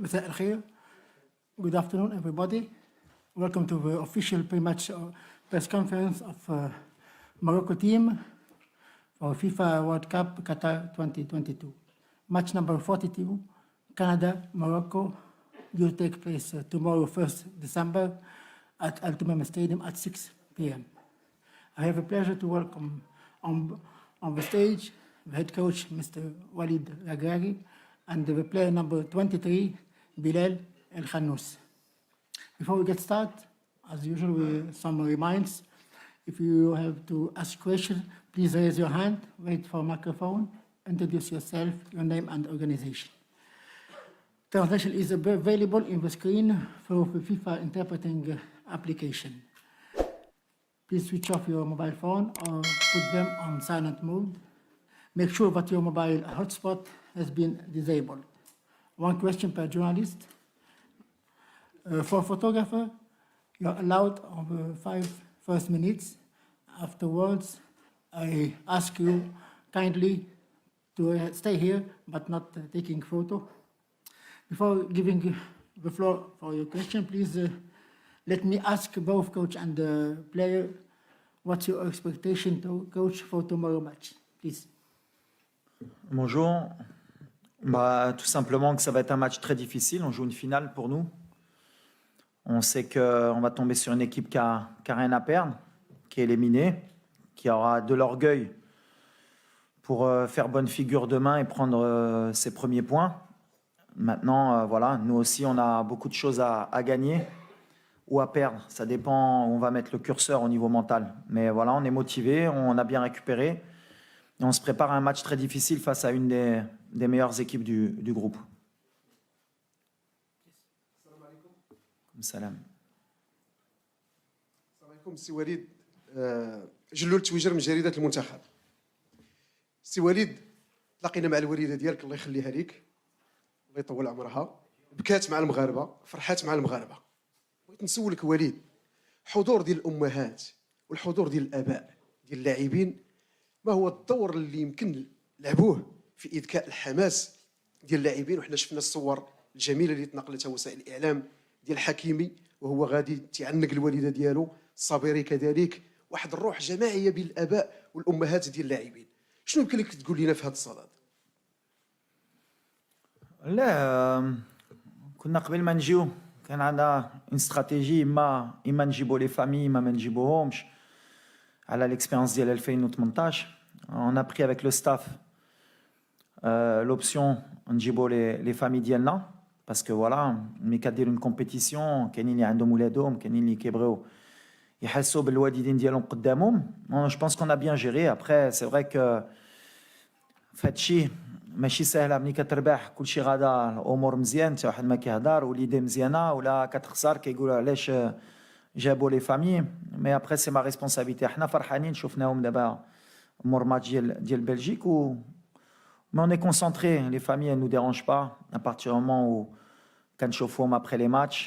مساء الخير. Good afternoon, everybody. Welcome to the official pre-match press conference of Morocco team for FIFA World Cup Qatar 2022. Match number 42, Canada-Morocco, will take place tomorrow, 1st December, at Al Tumam Stadium at 6 p.m. I have a pleasure to welcome on the stage the head coach, Mr. Walid Regragui, and the player number 23, Bilal El Khannous. Before we get started, as usual, some reminds. If you have to ask questions, please raise your hand, wait for a microphone, introduce yourself, your name and organization. Translation is available in the screen through the FIFA interpreting application. Please switch off your mobile phone or put them on silent mode. Make sure that your mobile hotspot has been disabled. One question per journalist. For photographer, you're allowed on the 5 first minutes. Afterwards, I ask you kindly to stay here, but not taking photo. Before giving the floor for your question, please let me ask both coach and the player, what's your expectation to coach for tomorrow match, please? Bonjour. Tout simplement que ça va être un match très difficile. On joue une finale pour nous. On sait qu'on va tomber sur une équipe qui a rien à perdre, qui est éliminée, qui aura de l'orgueil pour faire bonne figure demain et prendre ses premiers points. Maintenant, voilà, nous aussi, on a beaucoup de choses à gagner ou à perdre. Ça dépend où on va mettre le curseur au niveau mental. Mais voilà, on est motivé, on a bien récupéré. Et on se prépare à un match très difficile face à une des meilleures équipes du groupe. السلام عليكم. سي وليد جلول تويجر من جريدة المنتخب. سي وليد تلاقينا مع الوالدة ديالك الله يخليها ليك الله يطول عمرها، بكات مع المغاربة، فرحات مع المغاربة. بغيت نسولك وليد، حضور ديال الأمهات والحضور ديال الآباء ديال اللاعبين، ما هو الدور اللي يمكن لعبوه في إذكاء الحماس ديال اللاعبين؟ وحنا شفنا الصور الجميلة اللي تنقلتها وسائل الإعلام ديال حكيمي وهو غادي تعنق الوالده ديالو، الصابري كذلك، واحد الروح جماعيه بين الاباء والامهات ديال اللاعبين. شنو يمكن لك تقول لنا في هذا الصدد؟ لا كنا قبل ما نجيو كان عندنا une استراتيجي اما نجيبوا لي فامي ما نجيبوهمش على الاكسبيرينس ديال 2018. On a pris avec le staff l'option نجيبوا les familles ديالنا. Parce que voilà, mais qu'à dire une compétition, كاينين اللي عندهم ولادهم، كاينين اللي كيبغيو يحسوا بالوالدين ديالهم قدامهم. Je pense qu'on a bien géré. Après, c'est vrai que فهادشي ماشي سهله. ملي كتربح كلشي غادا الامور مزيان، حتى واحد ما كيهضر وليديه مزيانه، ولا كتخسر كيقولوا علاش جابوا لي فامي. مي ابري سي ما ريسبونسابيلتي. حنا فرحانين شفناهم دابا مور ماتش ديال بلجيك mais on est concentré, les familles elles nous dérangent pas à partir du moment où quand chauffons après les matchs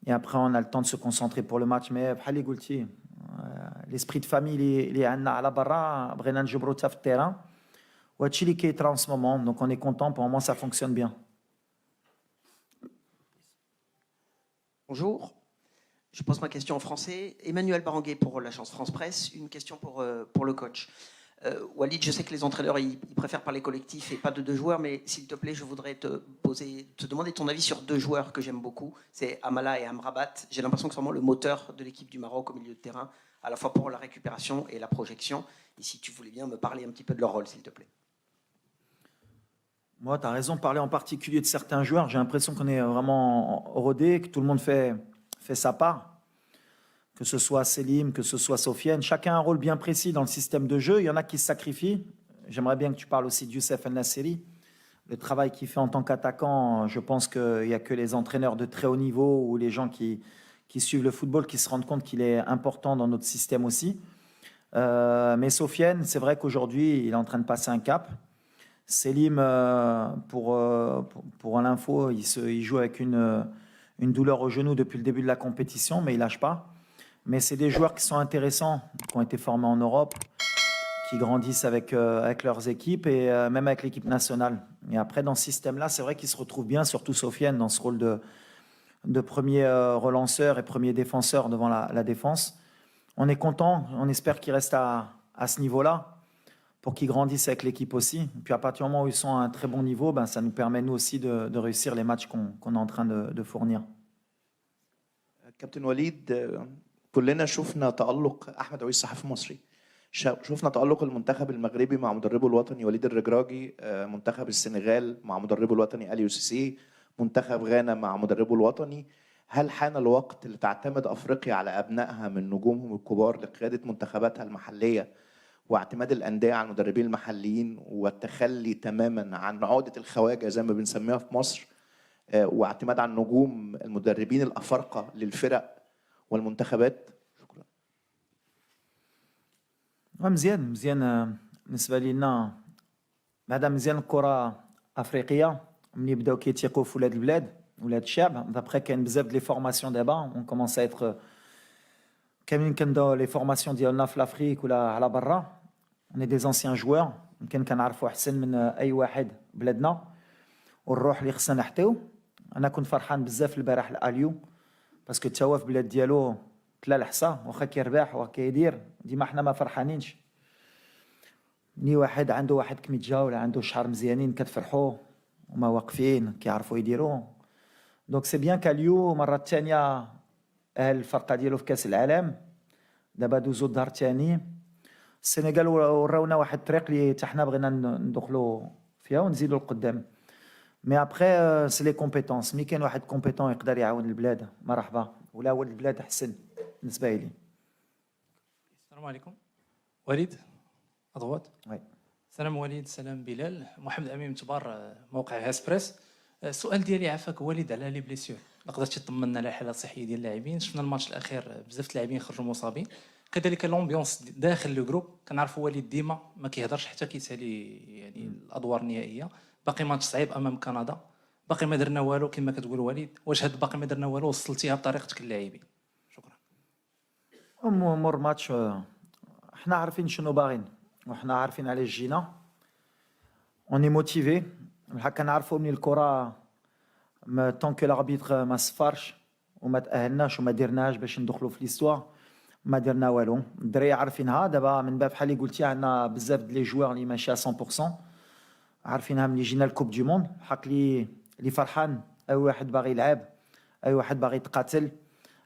et après on a le temps de se concentrer pour le match. Mais بحال اللي قلتي l'esprit de famille اللي عندنا على برا بغينا نجبرو حتى في التيران وهادشي اللي كيطرا en ce moment. Donc on est content, pour le moment ça fonctionne bien. Bonjour, je pose ma question en français. Emmanuel Baranguet pour l'agence France Presse. Une question pour le coach. Walid, je sais que les entraîneurs ils préfèrent parler collectif et pas de 2 joueurs, mais s'il te plaît, je voudrais te demander ton avis sur 2 joueurs que j'aime beaucoup. C'est Amala et Amrabat. J'ai l'impression que c'est vraiment le moteur de l'équipe du Maroc au milieu de terrain, à la fois pour la récupération et la projection. Et si tu voulais bien me parler un petit peu de leur rôle, s'il te plaît. Moi, tu as raison de parler en particulier de certains joueurs. J'ai l'impression qu'on est vraiment rodé, que tout le monde fait sa part. Que ce soit Selim, que ce soit Sofiane, chacun a un rôle bien précis dans le système de jeu. Il y en a qui se sacrifient. J'aimerais bien que tu parles aussi de Youssef El-Nasseri. Le travail qu'il fait en tant qu'attaquant, je pense qu'il n'y a que les entraîneurs de très haut niveau ou les gens qui suivent le football qui se rendent compte qu'il est important dans notre système aussi. Mais Sofiane, c'est vrai qu'aujourd'hui, il est en train de passer un cap. Selim, pour l'info, il joue avec une douleur au genou depuis le début de la compétition, mais il ne lâche pas. Mais c'est des joueurs qui sont intéressants, qui ont été formés en Europe, qui grandissent avec leurs équipes et même avec l'équipe nationale. Et après, dans ce système-là, c'est vrai qu'ils se retrouvent bien, surtout Sofiane, dans ce rôle de premier relanceur et premier défenseur devant la défense. On est content, on espère qu'ils restent à ce niveau-là pour qu'ils grandissent avec l'équipe aussi. Et puis à partir du moment où ils sont à un très bon niveau, ben, ça nous permet nous aussi de réussir les matchs qu'on est en train de fournir. كابتن وليد كلنا شفنا تألق أحمد عويس صحفي مصري شفنا تألق المنتخب المغربي مع مدربه الوطني وليد الرجراجي منتخب السنغال مع مدربه الوطني أليو سيسي منتخب غانا مع مدربه الوطني هل حان الوقت لتعتمد أفريقيا على أبنائها من نجومهم الكبار لقيادة منتخباتها المحلية واعتماد الأندية على المدربين المحليين والتخلي تماما عن عقدة الخواجة زي ما بنسميها في مصر واعتماد على النجوم المدربين الأفارقة للفرق والمنتخبات؟ شكرا. مزيان بالنسبة لنا بعدا مزيان الكرة أفريقية ملي يبداو كيتيقوا في ولاد البلاد ولاد الشعب. دابخي كاين بزاف لي فورماسيون دابا اون كومونس ا اتر كاملين كنداو لي فورماسيون ديالنا في لافريك ولا على برا. اون دي زونسيان جوار يمكن كنعرفوا احسن من اي واحد بلادنا والروح اللي خصنا نحطيو. انا كنت فرحان بزاف البارح الاليو باسكو تا هو في بلاد ديالو تلا الحصى واخا كيربح واخا كيدير ديما حنا ما فرحانينش. ني واحد عنده واحد كميتجا ولا عنده شعر مزيانين كتفرحوا وما واقفين كيعرفوا يديروا. دونك سي بيان كاليو مرة الثانية اهل الفرقة ديالو في كاس العالم دابا دوزو الدار الثاني. السنغال وراونا واحد الطريق اللي حتى حنا بغينا ندخلوا فيها ونزيدوا لقدام. مي ابخي سي لي كومبيتونس ملي كاين واحد كومبيتون يقدر يعاون البلاد مرحبا ولا هو البلاد احسن بالنسبه لي. السلام عليكم وليد أضغط. وي. سلام وليد سلام بلال محمد أمين تبار موقع هاسبريس. السؤال ديالي عافاك وليد على لي بليسيور تقدر تطمنا على الحاله الصحيه ديال اللاعبين. شفنا الماتش الاخير بزاف اللاعبين خرجوا مصابين كذلك لومبيونس داخل لو جروب كنعرفوا وليد ديما ما كيهضرش حتى كيسالي يعني الادوار النهائيه. باقي ماتش صعيب امام كندا باقي ما درنا والو كما كتقول وليد. واش هاد باقي ما درنا والو وصلتيها بطريقتك اللاعبين؟ شكرا. مور ماتش حنا عارفين شنو باغيين وحنا عارفين علاش جينا. اوني موتيفي بحال كنعرفوا من الكره طون كو لاربيتر ما صفرش وما تاهلناش وما درناش باش ندخلوا في ليستوار ما درنا والو. الدراري عارفينها دابا من باب بحال اللي قلتي عندنا بزاف د لي جوار اللي ماشي 100% عارفينها ملي جينا الكوب دي موند. حق اللي فرحان اي واحد باغي يلعب اي واحد باغي يتقاتل.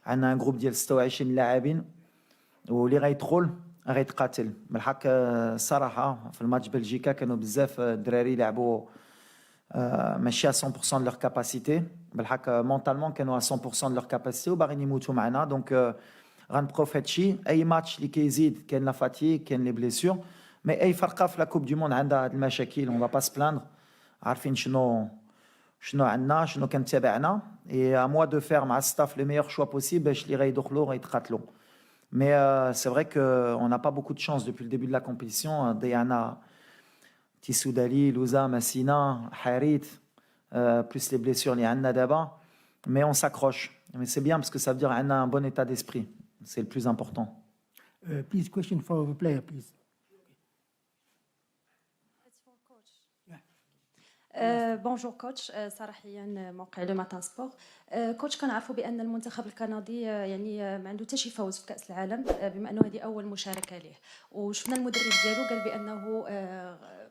عندنا ان جروب ديال 26 لاعبين واللي غيدخل غيتقاتل بالحق. الصراحه في الماتش بلجيكا كانوا بزاف الدراري لعبوا ماشي 100% de leur capacité بالحق مونطالمون كانوا 100% de leur capacité وباغيين يموتوا معنا. دونك غنبقاو هادشي اي ماتش اللي كيزيد كاين لا فاتيك كاين لي بليسيور. مي اي فرقه في لا كوب دي موند عندها هاد المشاكل اون با سبلاندر. عارفين شنو عندنا شنو كان تابعنا اي ا موا دو فير مع الستاف لو ميور شوا بوسيبل باش اللي غيدخلوا غيتقاتلوا. مي سي فري كو اون نا با بوكو دو شانس دوبي لو ديبي دو لا كومبيتيسيون. ضيعنا تيسودالي لوزا مسينا حريت plus les blessures اللي عندنا دابا. mais on s'accroche mais c'est bien parce que ça veut dire عندنا un bon état d'esprit c'est le plus important. Please question for the player please. بونجور كوتش صراحيا موقع لو ماتان سبور. كوتش كنعرفوا بان المنتخب الكندي يعني ما عنده حتى شي فوز في كاس العالم بما انه هذه اول مشاركه ليه وشفنا المدرب ديالو قال بانه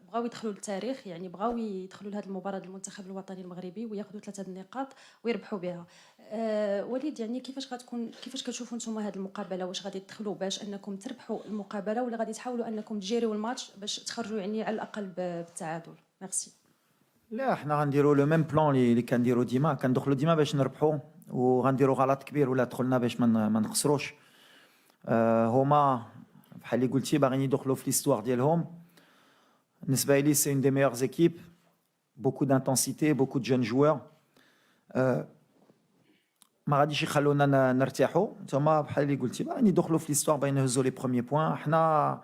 بغاو يدخلوا للتاريخ يعني بغاو يدخلوا لهذه المباراه المنتخب الوطني المغربي وياخذوا 3 النقاط ويربحوا بها. وليد يعني كيفاش كتشوفوا نتوما هذه المقابله؟ واش غادي تدخلوا باش انكم تربحوا المقابله ولا غادي تحاولوا انكم تجيريو الماتش باش تخرجوا يعني على الاقل بالتعادل؟ ميرسي. لا احنا غنديروا لو ميم بلان اللي كنديروا ديما كندخلوا ديما باش نربحوا وغنديروا غلط كبير ولا دخلنا باش ما نخسروش. هما بحال اللي قلتي باغيين يدخلوا في ليستوار ديالهم. بالنسبه لي سي اون دي ميور زيكيب بوكو دانتونسيتي بوكو دو جون جوار. ما غاديش يخلونا نرتاحوا. نتوما بحال اللي قلتي باغيين يدخلوا في ليستوار باغيين يهزوا لي بروميي بوين. حنا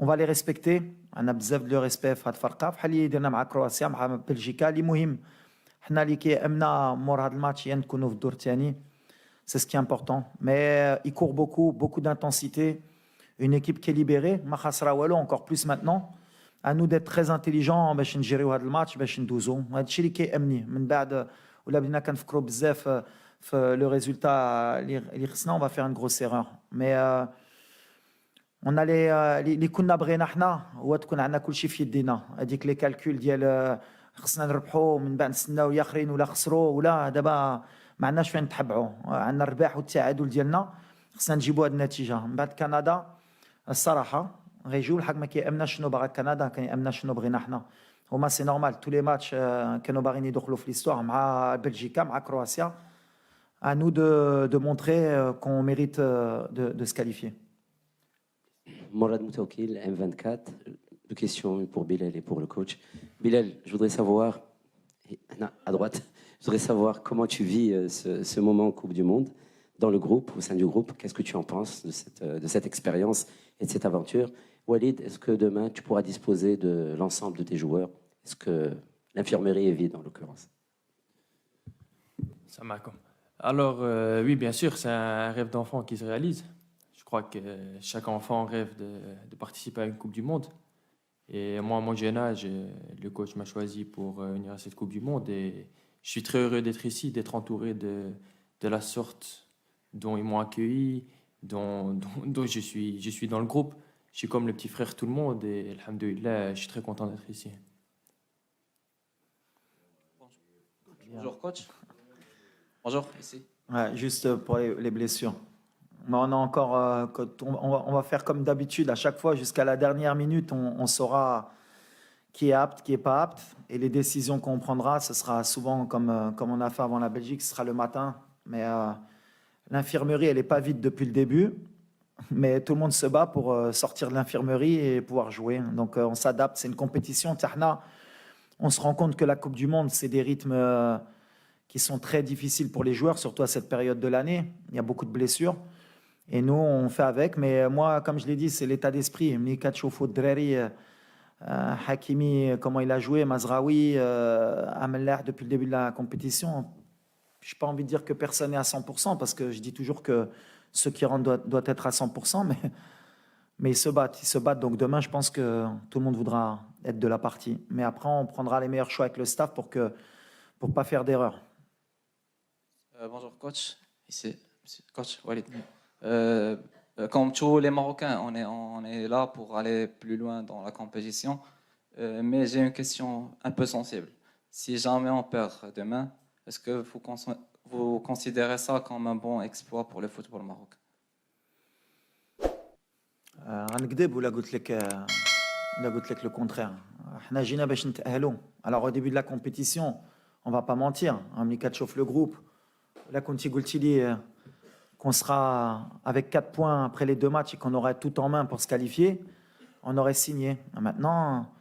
on va les respecter. عندنا بزاف ديال لو ريسبي في هاد الفرقه بحال اللي درنا مع كرواتيا مع بلجيكا. اللي مهم حنا اللي كيامنا مور هاد الماتش هي نكونوا في الدور الثاني سي سكي امبورطون. مي يكور بوكو دانتونسيتي Une équipe qui est libérée, ma khasra walou, encore plus maintenant. À nous d'être très intelligents باش نجيريو هذا الماتش باش ندوزو. هذا الشيء اللي كيأمني من بعد ولا بدينا كنفكروا بزاف في لو ريزولتا اللي خصنا on va faire une grosse erreur. Mais on a اللي كنا بغينا حنا هو تكون عندنا كل شيء في يدينا. هذيك لي كالكول ديال خصنا نربحوا من بعد نستناو يا اخرين ولا خسروا ولا دابا ما عندناش فين نتحبعوا. عندنا الرباح والتعادل ديالنا خصنا نجيبوا هذه النتيجه. من بعد كندا الصراحه غيجيو الحق ما كيامناش شنو باغا كندا كيامنا شنو بغينا حنا. هما سي نورمال تو لي ماتش كانوا باغيين يدخلوا في ليستوار مع بلجيكا مع كرواتيا. À nous de montrer qu'on mérite de se qualifier. Morad Moutaoukil, M24. Deux questions pour Bilal et pour le coach. Bilal, je voudrais savoir, à droite, je voudrais savoir comment tu vis ce moment en Coupe du Monde dans le groupe, au sein du groupe. Qu'est-ce que tu en penses de cette expérience et de cette aventure? Walid, est-ce que demain tu pourras disposer de l'ensemble de tes joueurs? Est-ce que l'infirmerie est vide en l'occurrence? Ça m'a comme. Alors, oui, bien sûr, c'est un rêve d'enfant qui se réalise. Je crois que chaque enfant rêve de participer à une Coupe du Monde. Et moi, à mon jeune âge, le coach m'a choisi pour venir à cette Coupe du Monde. Et je suis très heureux d'être ici, d'être entouré de la sorte dont ils m'ont accueilli, dont je suis dans le groupe. Je suis comme le petit frère tout le monde. Et alhamdoulilah, je suis très content d'être ici. Bonjour coach. Bonjour, ici. Ouais, juste pour les blessures. Mais on a encore, on va faire comme d'habitude à chaque fois jusqu'à la dernière minute, on saura qui est apte, qui est pas apte, et les décisions qu'on prendra, ce sera souvent comme on a fait avant la Belgique, ce sera le matin. Mais l'infirmerie, elle est pas vide depuis le début, mais tout le monde se bat pour sortir de l'infirmerie et pouvoir jouer. Donc on s'adapte, c'est une compétition. Tahna, on se rend compte que la Coupe du Monde, c'est des rythmes qui sont très difficiles pour les joueurs, surtout à cette période de l'année. Il y a beaucoup de blessures. Et nous, on fait avec. Mais moi, comme je l'ai dit, c'est l'état d'esprit. Hakimi, comment il a joué, Mazraoui, Amellah, depuis le début de la compétition. Je n'ai pas envie de dire que personne n'est à 100%, parce que je dis toujours que ceux qui rentrent doivent être à 100%. Mais ils se battent. Donc demain, je pense que tout le monde voudra être de la partie. Mais après, on prendra les meilleurs choix avec le staff pour ne pas faire d'erreur. Bonjour coach, ici coach Walid. Comme tous les Marocains, on est là pour aller plus loin dans la compétition. Mais j'ai une question un peu sensible. Si jamais on perd demain, est-ce que vous considérez ça comme un bon exploit pour le football marocain? غنكذب ولا قلت لك le contraire. حنا جينا باش نتأهلوا. Alors au début de la compétition, on va pas mentir. ملي كتشوف le groupe, là كنتي قلتي لي qu'on sera avec 4 points après les 2 matchs et qu'on aurait tout en main pour se qualifier, on aurait signé. Maintenant,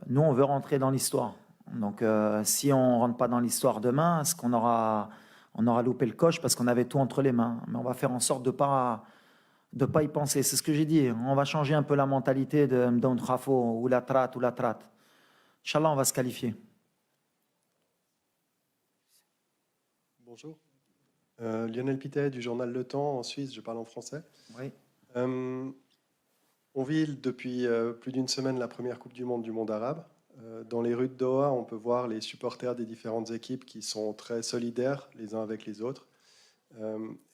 nous, on veut rentrer dans l'histoire. Donc, si on ne rentre pas dans l'histoire demain, est-ce qu'on aura loupé le coche parce qu'on avait tout entre les mains. Mais on va faire en sorte de pas y penser. C'est ce que j'ai dit. On va changer un peu la mentalité de Mdoun Khafo ou la traite. Inch'Allah, on va se qualifier. Bonjour. Lionel Pitet du journal Le Temps en Suisse, je parle en français. Oui. On vit depuis plus d'une semaine la première Coupe du monde arabe. Dans les rues de Doha, on peut voir les supporters des différentes équipes qui sont très solidaires les uns avec les autres.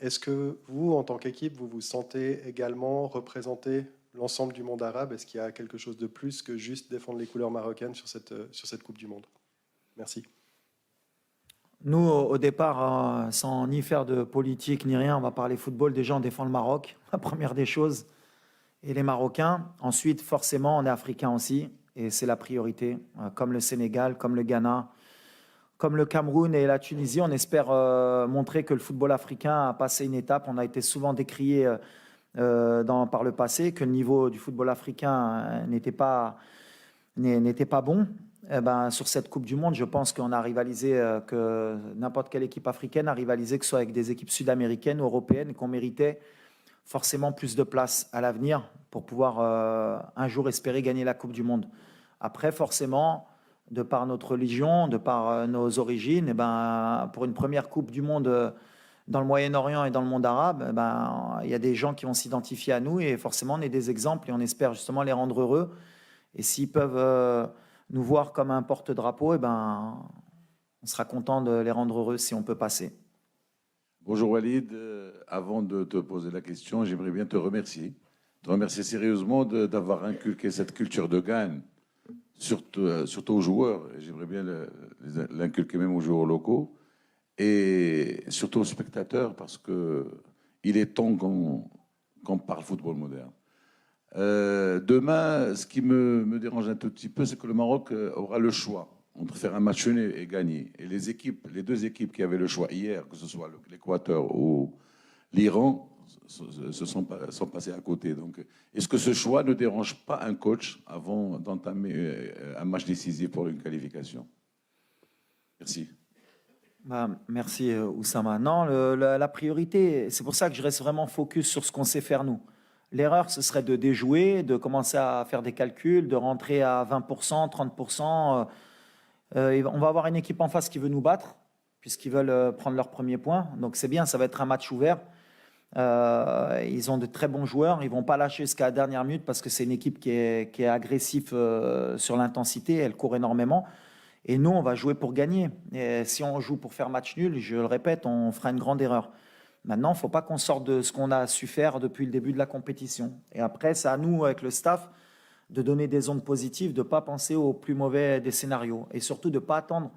Est-ce que vous, en tant qu'équipe, vous vous sentez également représenter l'ensemble du monde arabe? Est-ce qu'il y a quelque chose de plus que juste défendre les couleurs marocaines sur cette Coupe du Monde? Merci. Nous, au départ, sans ni faire de politique ni rien, on va parler football. Déjà, on défend le Maroc, la première des choses, et les Marocains. Ensuite, forcément, on est africain aussi, et c'est la priorité. Comme le Sénégal, comme le Ghana, comme le Cameroun et la Tunisie, on espère montrer que le football africain a passé une étape. On a été souvent décrié par le passé, que le niveau du football africain n'était pas bon. Eh ben, sur cette Coupe du Monde, je pense qu'on a rivalisé, que n'importe quelle équipe africaine a rivalisé, que ce soit avec des équipes sud-américaines ou européennes, et qu'on méritait forcément plus de place à l'avenir pour pouvoir un jour espérer gagner la Coupe du Monde. Après, forcément, de par notre religion, de par nos origines, eh ben, pour une première Coupe du Monde dans le Moyen-Orient et dans le monde arabe, eh ben, il y a des gens qui vont s'identifier à nous et forcément on est des exemples et on espère justement les rendre heureux. Et s'ils peuvent nous voir comme un porte-drapeau, eh ben, on sera content de les rendre heureux si on peut passer. Bonjour Walid, avant de te poser la question, j'aimerais bien te remercier sérieusement d'avoir inculqué cette culture de gagne, surtout aux joueurs, et j'aimerais bien l'inculquer même aux joueurs locaux, et surtout aux spectateurs, parce qu'il est temps qu'on parle football moderne. Demain, ce qui me dérange un tout petit peu, c'est que le Maroc aura le choix entre faire un match nul et gagner. Et les deux équipes qui avaient le choix hier, que ce soit l'Équateur ou l'Iran, sont passées à côté. Donc, est-ce que ce choix ne dérange pas un coach avant d'entamer un match décisif pour une qualification? Merci. Merci Oussama. Non, la priorité, c'est pour ça que je reste vraiment focus sur ce qu'on sait faire nous. L'erreur, ce serait de déjouer, de commencer à faire des calculs, de rentrer à 20%, 30%. On va avoir une équipe en face qui veut nous battre, puisqu'ils veulent prendre leur premier point. Donc c'est bien, ça va être un match ouvert. Ils ont de très bons joueurs. Ils ne vont pas lâcher jusqu'à la dernière minute parce que c'est une équipe qui est agressive sur l'intensité. Elle court énormément. Et nous, on va jouer pour gagner. Et si on joue pour faire match nul, je le répète, on fera une grande erreur. Maintenant, il ne faut pas qu'on sorte de ce qu'on a su faire depuis le début de la compétition. Et après, c'est à nous, avec le staff, de donner des ondes positives, de ne pas penser au plus mauvais des scénarios. Et surtout, de ne pas attendre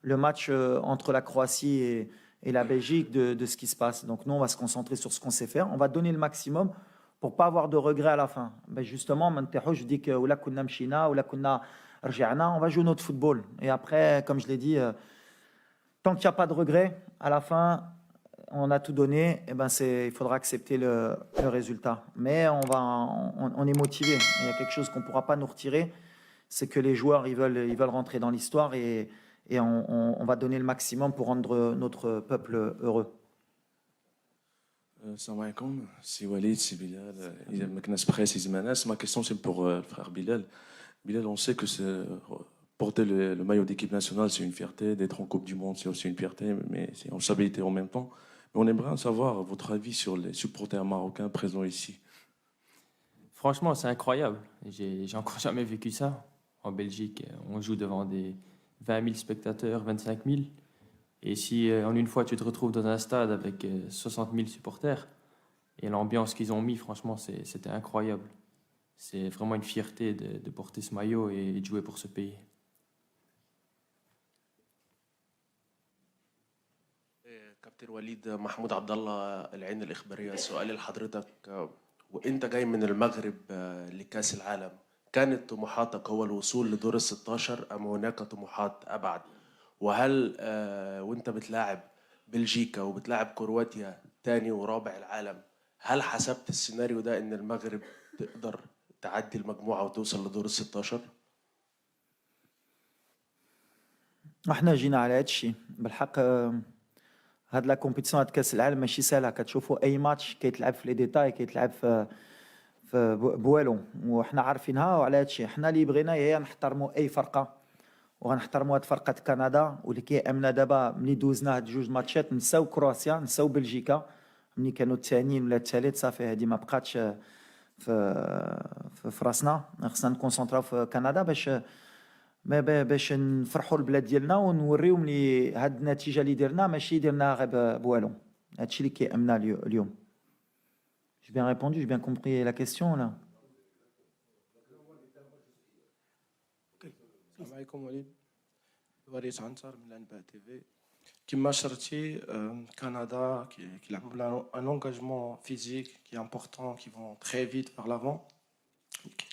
le match entre la Croatie et la Belgique de ce qui se passe. Donc nous, on va se concentrer sur ce qu'on sait faire. On va donner le maximum pour ne pas avoir de regrets à la fin. Ben justement, je dis que on va jouer notre football. Et après, comme je l'ai dit, tant qu'il n'y a pas de regrets, à la fin, on a tout donné, et ben il faudra accepter le résultat. Mais on est motivé. Il y a quelque chose qu'on ne pourra pas nous retirer, c'est que les joueurs ils veulent rentrer dans l'histoire et on va donner le maximum pour rendre notre peuple heureux. Salam alaikum, c'est Walid, c'est Bilal. Ma question c'est pour le frère Bilal. Bilal, on sait que porter le maillot d'équipe nationale, c'est une fierté. D'être en Coupe du Monde, c'est aussi une fierté, mais c'est une responsabilité en même temps. Mais on aimerait savoir votre avis sur les supporters marocains présents ici. Franchement, c'est incroyable. J'ai encore jamais vécu ça. En Belgique, on joue devant des 20 000 spectateurs, 25 000. Et si en une fois tu te retrouves dans un stade avec 60 000 supporters, et l'ambiance qu'ils ont mis, franchement, c'était incroyable. C'est vraiment une fierté de porter ce maillot et de jouer pour ce pays. كابتن وليد محمود عبد الله العين الإخبارية سؤالي لحضرتك وأنت جاي من المغرب لكأس العالم كانت طموحاتك هو الوصول لدور ال 16 أم هناك طموحات أبعد وهل وأنت بتلاعب بلجيكا وبتلاعب كرواتيا تاني ورابع العالم هل حسبت السيناريو ده إن المغرب تقدر تعدي المجموعة وتوصل لدور ال 16؟ احنا جينا على هذا الشيء بالحق. هاد لا كومبيتيسيون هاد كاس العالم ماشي سهله. كتشوفوا اي ماتش كيتلعب في لي ديتاي، كيتلعب في بوالو، وحنا عارفينها. وعلى هذا الشيء حنا اللي بغينا هي نحترموا اي فرقه، وغنحترموا هاد فرقه كندا واللي كيامنا دابا. ملي دوزنا هاد جوج ماتشات نساو كرواتيا نساو بلجيكا ملي كانوا الثانيين ولا الثالث، صافي هادي ما بقاتش في راسنا. خصنا نكونسونطراو في كندا باش نفرحوا البلاد ديالنا ونوريو ملي هاد النتيجه اللي درنا ماشي درناها غير بوالو. هادشي اللي كيامنا اليوم. J'ai bien répondu, j'ai bien compris la question là. السلام عليكم وليد. وليد عنتر من الانباء تي في. كما شرتي كندا كيلعبوا un engagement physique qui est important, qui vont très vite vers l'avant.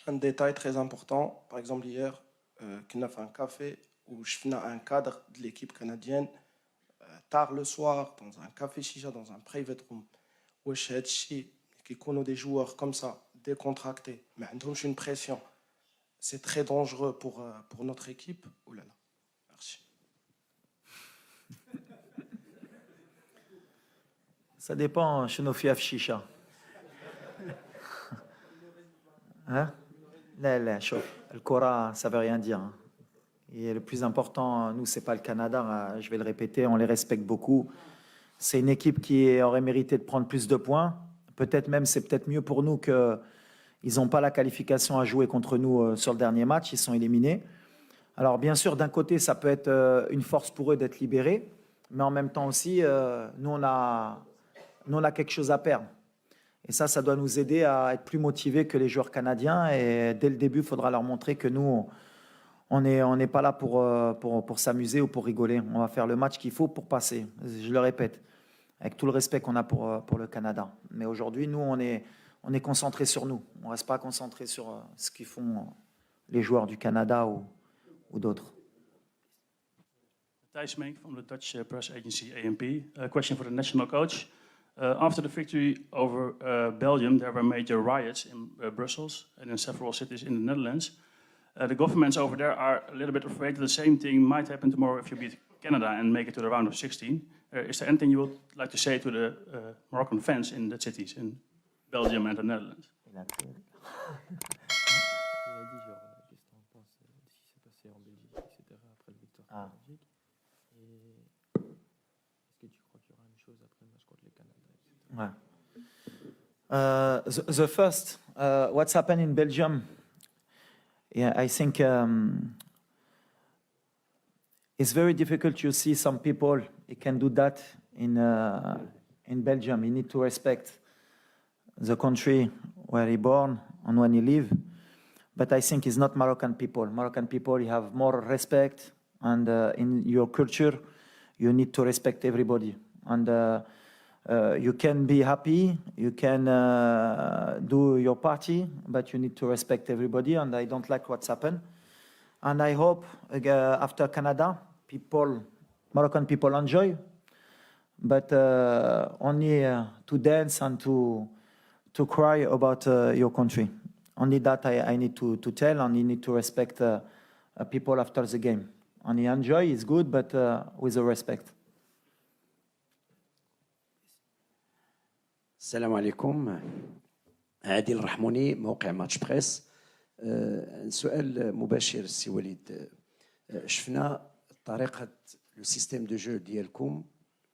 Un détail très important, par exemple hier كنا في un café où شفنا un cadre de l'équipe canadienne tard le soir dans un café chicha dans un private room. واش هادشي كيكونوا des joueurs comme ça décontractés ما عندهمش une pression, c'est très dangereux pour notre équipe ou là là. Merci. Ça dépend شنو فيها في الشيشه. ها لا شوف الكره ça veut rien dire. Et le plus important, nous, c'est pas le Canada. Je vais le répéter, on les respecte beaucoup. C'est une équipe qui aurait mérité de prendre plus de points. Peut-être même, c'est peut-être mieux pour nous qu'ils n'ont pas la qualification à jouer contre nous sur le dernier match. Ils sont éliminés. Alors, bien sûr, d'un côté, ça peut être une force pour eux d'être libérés. Mais en même temps aussi, nous, on a quelque chose à perdre. Et ça doit nous aider à être plus motivés que les joueurs canadiens. Et dès le début, il faudra leur montrer que nous, on n'est pas là pour s'amuser ou pour rigoler. On va faire le match qu'il faut pour passer. Je le répète, avec tout le respect qu'on a pour le Canada. Mais aujourd'hui, nous, on est concentrés sur nous. On ne reste pas concentrés sur ce qu'ils font les joueurs du Canada ou d'autres. Thijs Mink from the Dutch press agency ANP. A question for the national coach. After the victory over Belgium, there were major riots in Brussels and in several cities in the Netherlands. The governments over there are a little bit afraid that the same thing might happen tomorrow if you beat Canada and make it to the round of 16. Is there anything you would like to say to the Moroccan fans in the cities in Belgium and the Netherlands? The first, what's happened in Belgium, yeah, I think it's very difficult to see some people who can do that in Belgium. You need to respect the country where he born and when he live. But I think it's not Moroccan people. Moroccan people, you have more respect, and in your culture, you need to respect everybody. And you can be happy, you can do your party, but you need to respect everybody, and I don't like what's happened. And I hope after Canada, Moroccan people enjoy, but only to dance and to cry about your country. Only that I need to tell, and you need to respect people after the game. And you enjoy, it's good, but with the respect. السلام عليكم. عادل الرحموني، موقع ماتش بريس. سؤال مباشر السي وليد. شفنا طريقة لو سيستيم دو جو ديالكم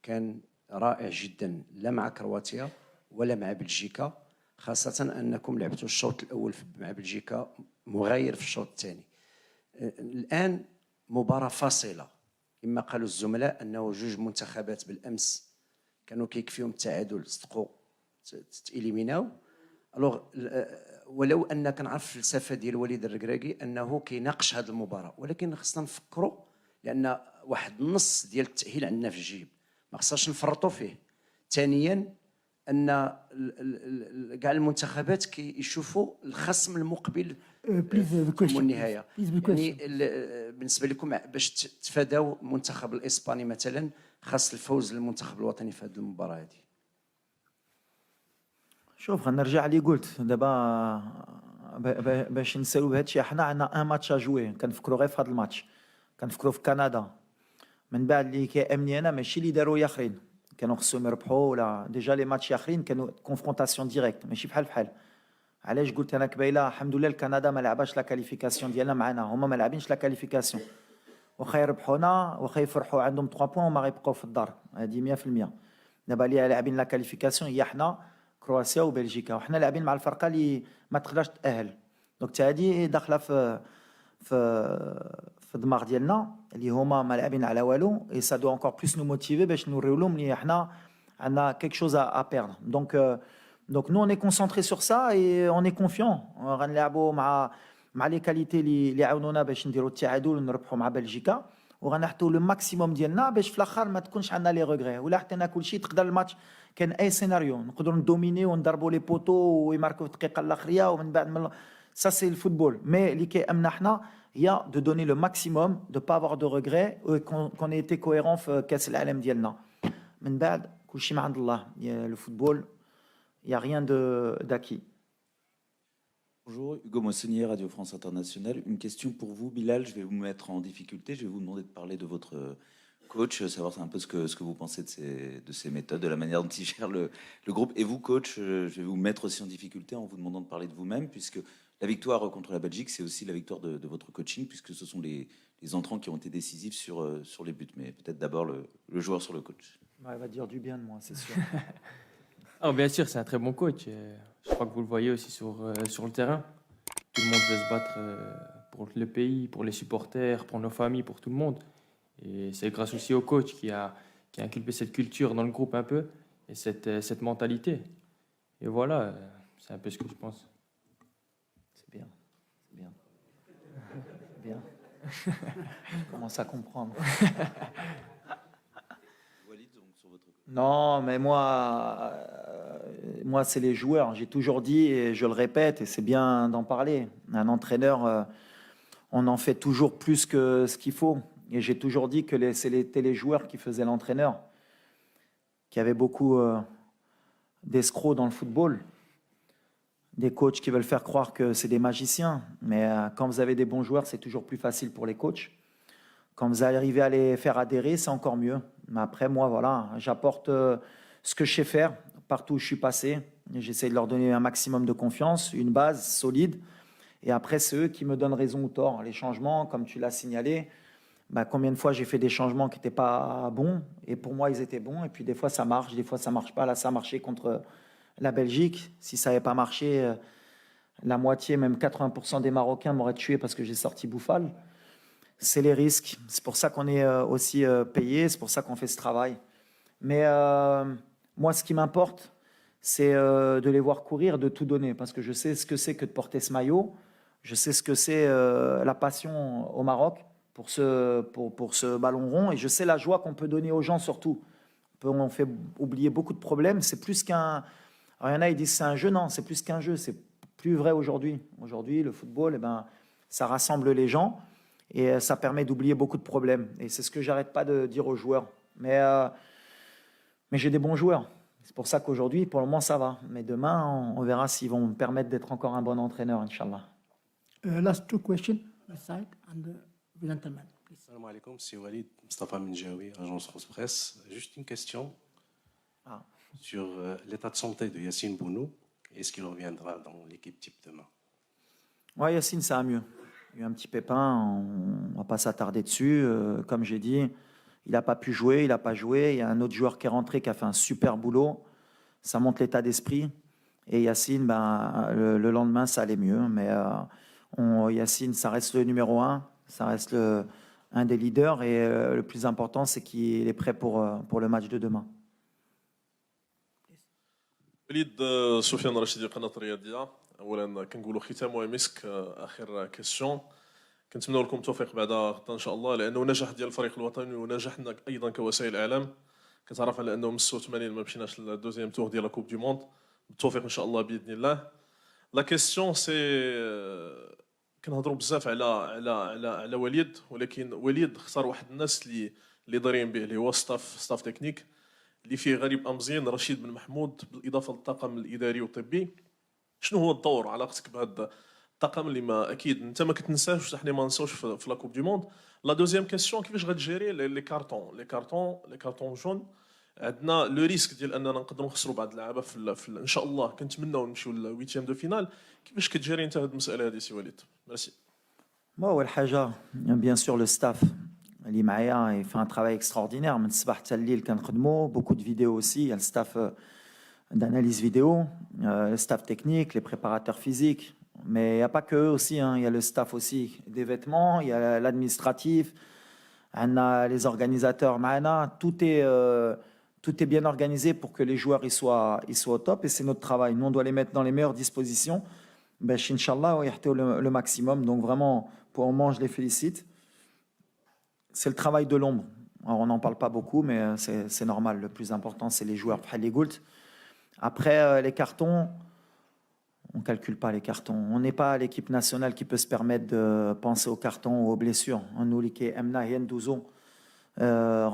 كان رائع جدا، لا مع كرواتيا ولا مع بلجيكا، خاصة أنكم لعبتوا الشوط الأول مع بلجيكا مغاير في الشوط الثاني. الآن مباراة فاصلة، كما قالوا الزملاء أنه جوج منتخبات بالأمس كانوا كيكفيهم التعادل، صدقوا تإليميناو. الوغ ولو أن كنعرف الفلسفة ديال وليد الركراكي أنه كيناقش هذه المباراة، ولكن خصنا نفكروا لأن واحد النص ديال التأهيل عندنا في الجيب ما خصناش نفرطوا فيه. ثانيا أن كاع المنتخبات كيشوفوا الخصم المقبل في النهاية. يعني بالنسبة لكم باش تفاداو المنتخب الإسباني مثلا، خاص الفوز للمنتخب الوطني في هذه المباراة هذه. شوف، غنرجع اللي قلت دابا باش نسالو بهذا الشيء. حنا عندنا ان ماتش اجوي، كنفكروا غير في هذا الماتش، كنفكروا في كندا. من بعد اللي كيامني انا ماشي اللي داروا ياخرين كانوا خصهم يربحوا، ولا ديجا لي ماتش ياخرين كانوا كونفرونطاسيون ديريكت ماشي بحال. علاش قلت انا قبيله الحمد لله الكندا ما لعباش لا كاليفيكاسيون ديالنا معنا، هما ما لاعبينش لا كاليفيكاسيون، واخا يربحونا واخا يفرحوا عندهم 3 بوين وما غيبقاو في الدار، هذه 100%. دابا اللي لاعبين لا كاليفيكاسيون هي حنا كرواتيا وبلجيكا، وحنا لاعبين مع الفرقه اللي ما تقدرش تاهل. دونك هذه داخله في الدماغ ديالنا اللي هما ما لاعبين على والو، اي سا دو انكور بلوس نو موتيفي باش نوريو لهم اللي حنا عندنا كيك شوز ا بيردر. دونك نو اون اي كونسونطري سور سا اي اون اي كونفيون. غنلعبوا مع لي كاليتي اللي عاونونا باش نديروا التعادل ونربحوا مع بلجيكا، وغنحطوا لو ماكسيموم ديالنا باش في الاخر ما تكونش عندنا لي ريغري. ولا حطينا كل شيء تقدر الماتش كان اي سيناريو نقدروا ندوميني ونضربوا لي بوتو ويماركوا في الدقيقه الاخريه ومن بعد سا سي الفوتبول. مي اللي كيامنا حنا هي دو دوني لو ماكسيموم دو با افوار دو ريغري كون ايتي كويرون في كاس العالم ديالنا. من بعد كل شيء ما عند الله. لو فوتبول il y a rien d'acquis. Bonjour, Hugo Moissonnier, Radio France Internationale. Une question pour vous, Bilal. Je vais vous mettre en difficulté. Je vais vous demander de parler de votre coach, savoir un peu ce que vous pensez de ses méthodes, de la manière dont il gère le groupe. Et vous, coach, je vais vous mettre aussi en difficulté en vous demandant de parler de vous-même, puisque la victoire contre la Belgique, c'est aussi la victoire de votre coaching, puisque ce sont les entrants qui ont été décisifs sur les buts. Mais peut-être d'abord le joueur sur le coach. Il va dire du bien de moi, c'est sûr. Ah, bien sûr, c'est un très bon coach. Je crois que vous le voyez aussi sur le terrain. Tout le monde veut se battre pour le pays, pour les supporters, pour nos familles, pour tout le monde. Et c'est grâce aussi au coach qui a inculqué cette culture dans le groupe un peu et cette mentalité. Et voilà, c'est un peu ce que je pense. C'est bien. C'est bien. C'est bien. Je commence à comprendre. Non, mais moi c'est les joueurs. J'ai toujours dit, et je le répète, et c'est bien d'en parler. Un entraîneur, on en fait toujours plus que ce qu'il faut. Et j'ai toujours dit que c'était les joueurs qui faisaient l'entraîneur. Qu'il y avait beaucoup d'escrocs dans le football. Des coachs qui veulent faire croire que c'est des magiciens. Mais quand vous avez des bons joueurs, c'est toujours plus facile pour les coachs. Quand vous arrivez à les faire adhérer, c'est encore mieux. Mais après, moi, voilà, j'apporte ce que je sais faire partout où je suis passé. J'essaie de leur donner un maximum de confiance, une base solide. Et après, c'est eux qui me donnent raison ou tort. Les changements, comme tu l'as signalé, combien de fois j'ai fait des changements qui n'étaient pas bons, et pour moi, ils étaient bons. Et puis des fois, ça marche, des fois, ça ne marche pas. Là, ça a marché contre la Belgique. Si ça n'avait pas marché, la moitié, même 80% des Marocains m'auraient tué parce que j'ai sorti Bouffal. C'est les risques. C'est pour ça qu'on est aussi payé, c'est pour ça qu'on fait ce travail. Mais moi, ce qui m'importe, c'est de les voir courir, de tout donner, parce que je sais ce que c'est que de porter ce maillot. Je sais ce que c'est la passion au Maroc pour ce ballon rond, et je sais la joie qu'on peut donner aux gens surtout. On fait oublier beaucoup de problèmes. C'est plus qu'un... Alors, il y en a, ils disent c'est un jeu. Non, c'est plus qu'un jeu. C'est plus vrai aujourd'hui. Aujourd'hui, le football, ça rassemble les gens. Et ça permet d'oublier beaucoup de problèmes. Et c'est ce que j'arrête pas de dire aux joueurs. Mais j'ai des bons joueurs. C'est pour ça qu'aujourd'hui, pour le moment, ça va. Mais demain, on verra s'ils vont me permettre d'être encore un bon entraîneur, Inch'Allah. Last two questions, this side, and the gentleman, please. Salam alaikum, c'est Walid Mustafa Minjawi, agence France Presse. Juste une question sur l'état de santé de Yassine Bounou. Est-ce qu'il reviendra dans l'équipe type demain? Oui, Yassine, ça va mieux. Il y a eu un petit pépin, on ne va pas s'attarder dessus. Comme j'ai dit, il n'a pas pu jouer, il n'a pas joué. Il y a un autre joueur qui est rentré, qui a fait un super boulot. Ça montre l'état d'esprit. Et Yassine, le lendemain, ça allait mieux. Mais Yassine, ça reste le numéro 1, ça reste un des leaders. Et le plus important, c'est qu'il est prêt pour le match de demain. وليد سفيان رشيدي قناه الرياضيه. اولا كنقولوا ختام ومسك. اخر كيسيون كنتمنوا لكم التوفيق بعد غدا ان شاء الله، لانه نجاح ديال الفريق الوطني ونجاحنا ايضا كوسائل اعلام. كتعرف على انه من 86 ما مشيناش للدوزيام تور ديال لا كوب دي موند. بالتوفيق ان شاء الله باذن الله. لا كيسيون سي كنهضروا بزاف على وليد، ولكن وليد اختار واحد الناس اللي دايرين به، اللي هو ستاف تكنيك اللي فيه غريب أمزين، رشيد بن محمود، بالإضافة للطاقم الإداري والطبي. شنو هو الدور علاقتك بهذا الطاقم اللي ما أكيد أنت ما كتنساش وحنا ما نساوش في لا كوب دي موند؟ لا دوزيام كيسيون، كيفاش غتجيري لي كارطون جون؟ عندنا لو ريسك ديال اننا نقدروا نخسروا بعض اللعابه ان شاء الله كنتمناو نمشيو للويتيام دو فينال. كيفاش كتجيري انت هذه المساله هذه سي وليد؟ ميرسي. أول حاجة bien sûr le staff اللي معايا il fait un travail extraordinaire من الصباح حتى الليل كنخدموا. Beaucoup de vidéos aussi, il y a le staff d'analyse vidéo, le staff technique, les préparateurs physiques, mais il n'y a pas que eux aussi, il y a le staff aussi des vêtements, il y a l'administratif, on a les organisateurs معنا, tout est bien organisé pour que les joueurs ils soient au top, et c'est notre travail. Nous on doit les mettre dans les meilleures dispositions, Inch'Allah يحطوا le maximum. Donc vraiment, pour le moment je les félicite. C'est le travail de l'ombre. Alors, on n'en parle pas beaucoup, mais c'est normal. Le plus important, c'est les joueurs. Après, les cartons, on ne calcule pas les cartons. On n'est pas l'équipe nationale qui peut se permettre de penser aux cartons ou aux blessures. On nous dit qu'Emna et Ndouzo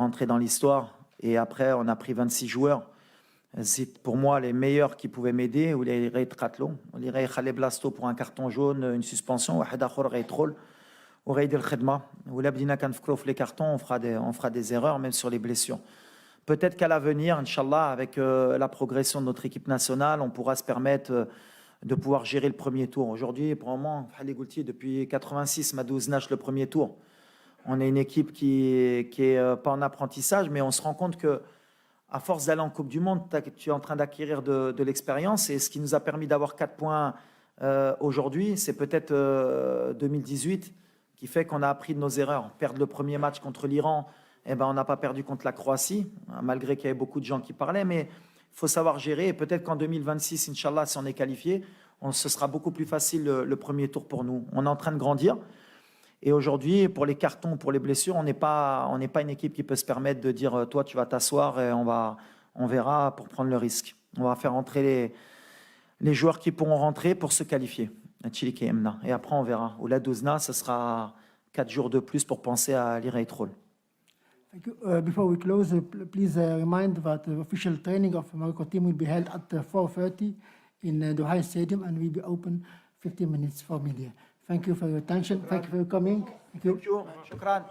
rentrer dans l'histoire. Et après, on a pris 26 joueurs. C'est pour moi les meilleurs qui pouvaient m'aider. Ou les Reit Khatlo, les Rei Khaled Blasto pour un carton jaune, une suspension. Wahed Akhor Rei Troll. Les cartons, on fera des erreurs, même sur les blessures. Peut-être qu'à l'avenir, Inch'Allah, avec la progression de notre équipe nationale, on pourra se permettre de pouvoir gérer le premier tour. Aujourd'hui, pour le moment, depuis 86, Madouz Nash le premier tour. On est une équipe qui est pas en apprentissage, mais on se rend compte que à force d'aller en Coupe du Monde, tu es en train d'acquérir de l'expérience. Et ce qui nous a permis d'avoir 4 points aujourd'hui, c'est peut-être 2018 qui fait qu'on a appris de nos erreurs. Perdre le premier match contre l'Iran, eh ben, on n'a pas perdu contre la Croatie, malgré qu'il y avait beaucoup de gens qui parlaient. Mais il faut savoir gérer. Et peut-être qu'en 2026, Inch'Allah, si on est qualifié, ce sera beaucoup plus facile le premier tour pour nous. On est en train de grandir. Et aujourd'hui, pour les cartons, pour les blessures, on n'est pas une équipe qui peut se permettre de dire toi, tu vas t'asseoir et on verra pour prendre le risque. On va faire rentrer les joueurs qui pourront rentrer pour se qualifier. Et après, on verra. Ou la Douzna, ce sera 4 jours de plus pour penser à l'Iraq Roll. Thank you. Before we close, please remind that the official training of Morocco team will be held at 4:30 in Doha Stadium and will be open 15 minutes for media. Thank you for your attention. Thank you for coming. Thank you. Shukran.